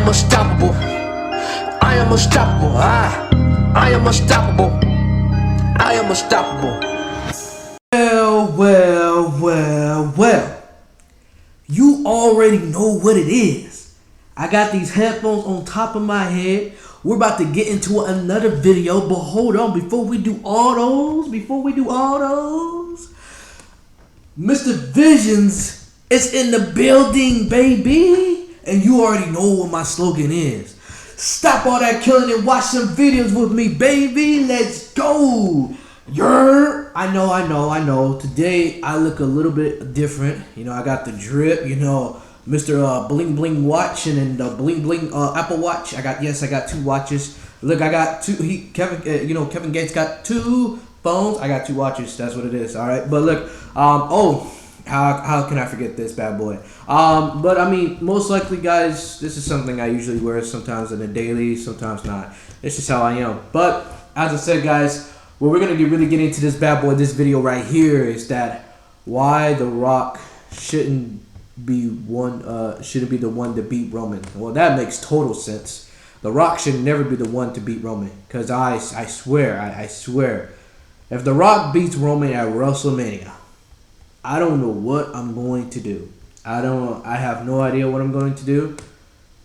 am unstoppable. I am unstoppable. I am unstoppable. I am unstoppable. Well. You already know what it is. I got these headphones on top of my head. We're about to get into another video, but hold on, before we do all those, Mr. Visions is in the building, baby. And you already know what my slogan is. Stop all that killing and watch some videos with me, baby. Let's go. I know. Today I look a little bit different. You know, I got the drip, Mr. Bling Bling watch and then the Bling Bling Apple Watch. I got two watches. Look, I got two. Kevin Gates got two phones. I got two watches. That's what it is. All right. But look, how can I forget this bad boy? But I mean, most likely, guys, this is something I usually wear. Sometimes in a daily, sometimes not. It's just how I am. But as I said, guys, what we're gonna really get into this bad boy, this video right here, is that why The Rock shouldn't be the one to beat Roman. Well, that makes total sense. The Rock should never be the one to beat Roman, because I swear, if The Rock beats Roman at WrestleMania, I don't know what I'm going to do. I have no idea what I'm going to do.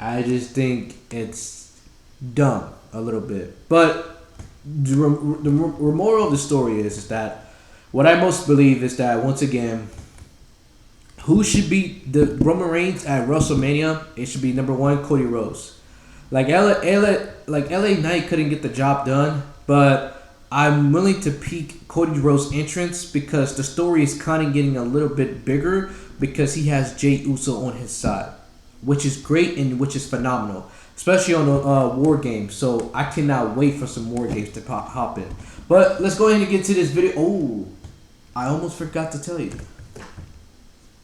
I just think it's dumb a little bit. But the moral of the story is that what I most believe is that, once again, who should beat the Roman Reigns at WrestleMania? It should be number one, Cody Rhodes. Like LA Knight couldn't get the job done, but I'm willing to peak Cody Rhodes' entrance because the story is kind of getting a little bit bigger because he has Jey Uso on his side, which is great and which is phenomenal, especially on War Games. So I cannot wait for some War Games to hop in. But let's go ahead and get to this video. Oh, I almost forgot to tell you.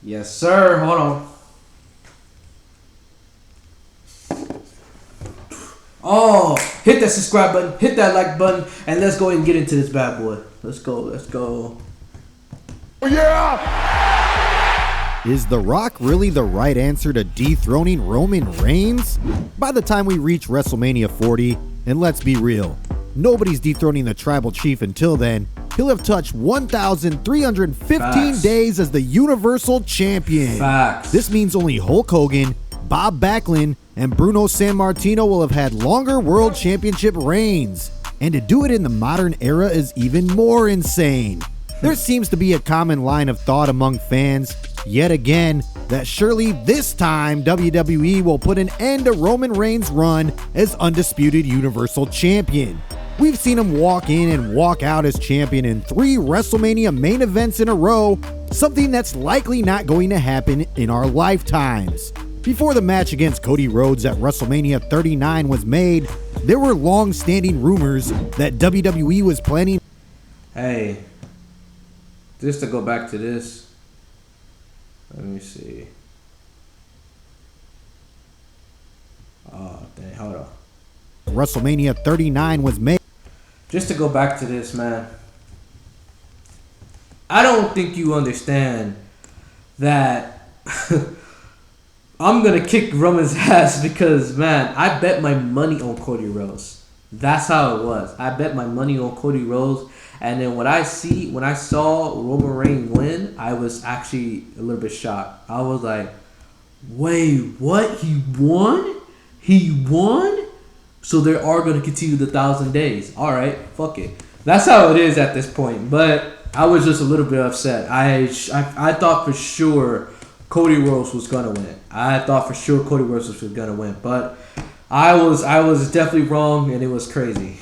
Yes, sir. Hold on. Oh, hit that subscribe button, hit that like button, and let's go ahead and get into this bad boy. Let's go. Yeah! Is The Rock really the right answer to dethroning Roman Reigns? By the time we reach WrestleMania 40, and let's be real, nobody's dethroning the Tribal Chief until then, he'll have touched 1,315 days as the Universal Champion. Facts. This means only Hulk Hogan, Bob Backlund, and Bruno Sammartino will have had longer World Championship reigns. And to do it in the modern era is even more insane. There seems to be a common line of thought among fans, yet again, that surely this time WWE will put an end to Roman Reigns' run as undisputed Universal Champion. We've seen him walk in and walk out as champion in 3 WrestleMania main events in a row, something that's likely not going to happen in our lifetimes. Before the match against Cody Rhodes at WrestleMania 39 was made, there were long-standing rumors that WWE was planning. Hey, just to go back to this, let me see. Oh, dang, hold on. WrestleMania 39 was made. Just to go back to this, man. I don't think you understand that I'm going to kick Roman's ass because, man, I bet my money on Cody Rhodes. That's how it was. I bet my money on Cody Rhodes. And then when I saw Roman Reigns win, I was actually a little bit shocked. I was like, wait, what? He won? He won? So they are going to continue the 1,000 days. All right, fuck it. That's how it is at this point. But I was just a little bit upset. I thought for sure Cody Rhodes was going to win. But I was definitely wrong, and it was crazy.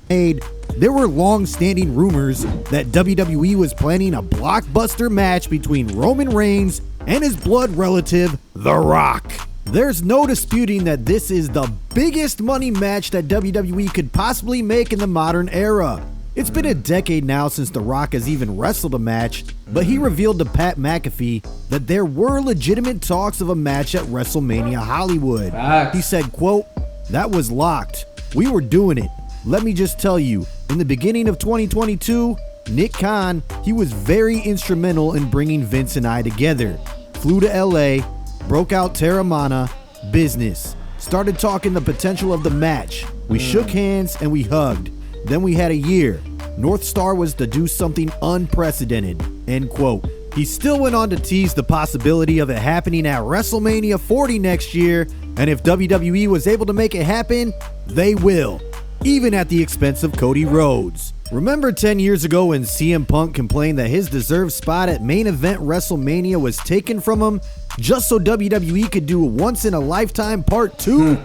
There were long-standing rumors that WWE was planning a blockbuster match between Roman Reigns and his blood relative, The Rock. There's no disputing that this is the biggest money match that WWE could possibly make in the modern era. It's been a decade now since The Rock has even wrestled a match, but he revealed to Pat McAfee that there were legitimate talks of a match at WrestleMania Hollywood. He said, quote, "That was locked. We were doing it. Let me just tell you, in the beginning of 2022, Nick Khan, he was very instrumental in bringing Vince and I together. Flew to LA, broke out Terramana, business. Started talking the potential of the match. We shook hands and we hugged. Then we had a year. North Star was to do something unprecedented, end quote. He still went on to tease the possibility of it happening at WrestleMania 40 next year, and if WWE was able to make it happen, they will, even at the expense of Cody Rhodes. Remember 10 years ago when CM Punk complained that his deserved spot at main event WrestleMania was taken from him just so WWE could do a once-in-a-lifetime part 2?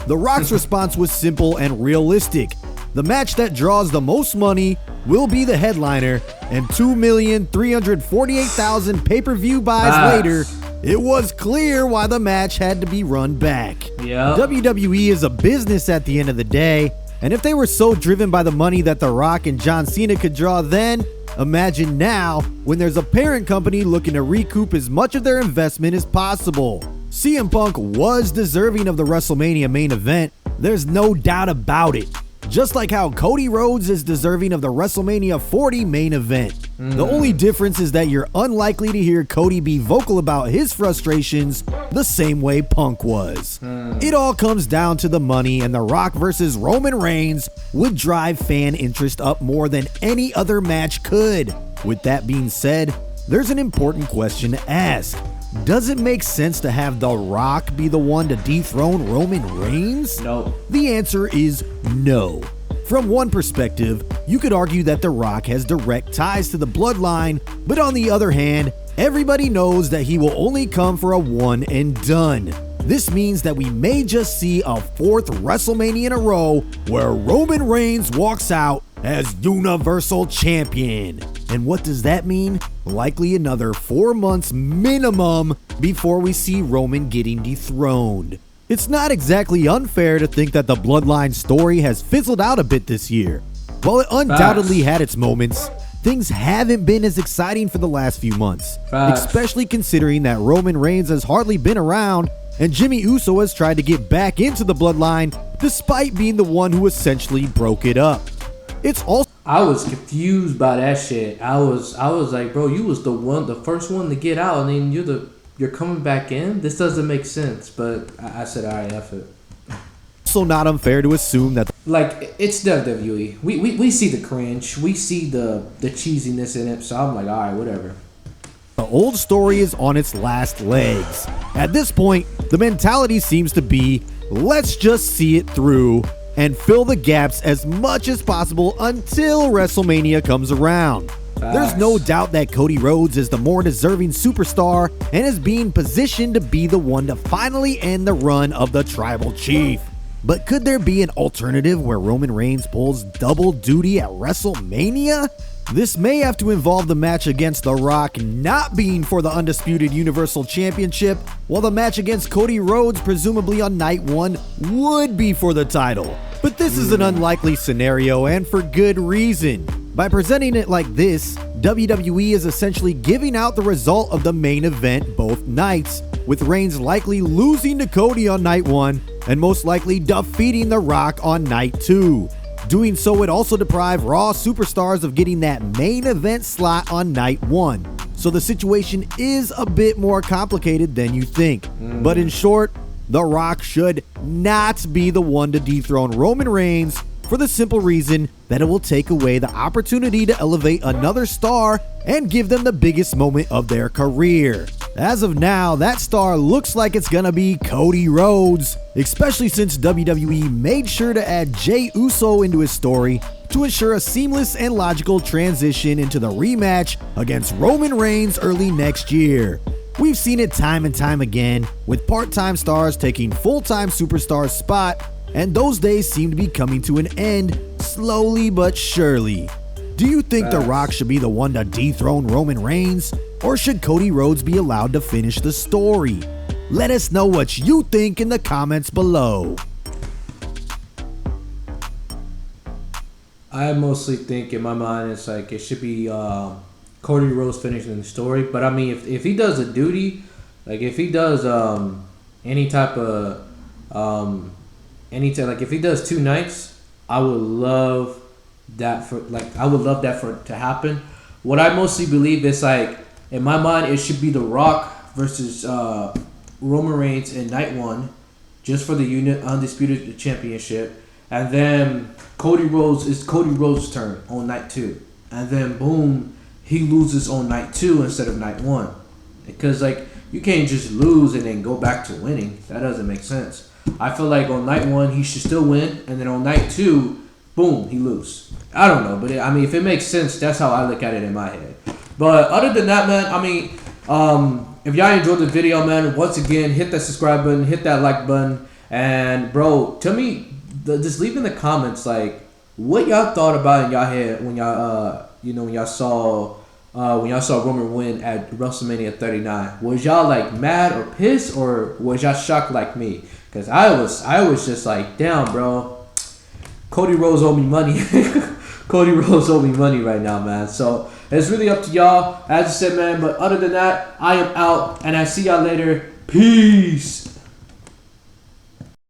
The Rock's response was simple and realistic. The match that draws the most money will be the headliner, and 2,348,000 pay-per-view buys later, it was clear why the match had to be run back. Yep. WWE is a business at the end of the day, and if they were so driven by the money that The Rock and John Cena could draw then, imagine now when there's a parent company looking to recoup as much of their investment as possible. CM Punk was deserving of the WrestleMania main event, there's no doubt about it. Just like how Cody Rhodes is deserving of the WrestleMania 40 main event. The only difference is that you're unlikely to hear Cody be vocal about his frustrations the same way Punk was. It all comes down to the money, and The Rock versus Roman Reigns would drive fan interest up more than any other match could. With that being said, there's an important question to ask. Does it make sense to have The Rock be the one to dethrone Roman Reigns? No. The answer is no. From one perspective, you could argue that The Rock has direct ties to the bloodline, but on the other hand, everybody knows that he will only come for a one and done. This means that we may just see a 4th WrestleMania in a row where Roman Reigns walks out as Universal Champion. And what does that mean? Likely another 4 months minimum before we see Roman getting dethroned. It's not exactly unfair to think that the Bloodline story has fizzled out a bit this year. While it undoubtedly had its moments, things haven't been as exciting for the last few months. Especially considering that Roman Reigns has hardly been around and Jimmy Uso has tried to get back into the Bloodline despite being the one who essentially broke it up. It's also I was confused by that shit. I was like, bro, you was the first one to get out, and then you're coming back in. This doesn't make sense. But I said, all right, F it. also not unfair to assume that Like, it's WWE. We see the cringe. We see the cheesiness in it. So I'm like, all right, whatever. the old story is on its last legs. At this point, the mentality seems to be, let's just see it through and fill the gaps as much as possible until WrestleMania comes around. There's no doubt that Cody Rhodes is the more deserving superstar and is being positioned to be the one to finally end the run of the Tribal Chief. But could there be an alternative where Roman Reigns pulls double duty at WrestleMania? This may have to involve the match against The Rock not being for the undisputed Universal Championship, while the match against Cody Rhodes, presumably on night 1, would be for the title. But this is an unlikely scenario, and for good reason. By presenting it like this, WWE is essentially giving out the result of the main event both nights, with Reigns likely losing to Cody on night 1 and most likely defeating The Rock on night 2. Doing so would also deprive Raw superstars of getting that main event slot on night 1. So the situation is a bit more complicated than you think. But in short, The Rock should not be the one to dethrone Roman Reigns for the simple reason that it will take away the opportunity to elevate another star and give them the biggest moment of their career. As of now, that star looks like it's gonna be Cody Rhodes, especially since WWE made sure to add Jey Uso into his story to ensure a seamless and logical transition into the rematch against Roman Reigns early next year. We've seen it time and time again, with part-time stars taking full-time superstars' spot, and those days seem to be coming to an end, slowly but surely. Do you think The Rock should be the one to dethrone Roman Reigns, or should Cody Rhodes be allowed to finish the story? Let us know what you think in the comments below. I mostly think in my mind it's like it should be Cody Rhodes finishing the story. But I mean, if he does a duty, like if he does any type of like if he does 2 nights, I would love that to happen. What I mostly believe is like in my mind it should be The Rock versus Roman Reigns in night 1, just for the undisputed championship, and then Cody Rhodes' turn on night 2, and then boom, he loses on night 2 instead of night 1, because like you can't just lose and then go back to winning. That doesn't make sense. I feel like on night 1 he should still win, and then on night 2, boom, he lose. I don't know, but I mean, if it makes sense, that's how I look at it in my head. But other than that, man, I mean, if y'all enjoyed the video, man, once again, hit that subscribe button, hit that like button, and bro, tell me, just leave in the comments like what y'all thought about in y'all head when y'all, when y'all saw Roman win at WrestleMania 39. Was y'all like mad or pissed, or was y'all shocked like me? Cause I was just like, damn, bro, Cody Rhodes owe me money. Cody Rhodes owe me money right now, man. So it's really up to y'all, as I said, man. But other than that, I am out, and I see y'all later. Peace.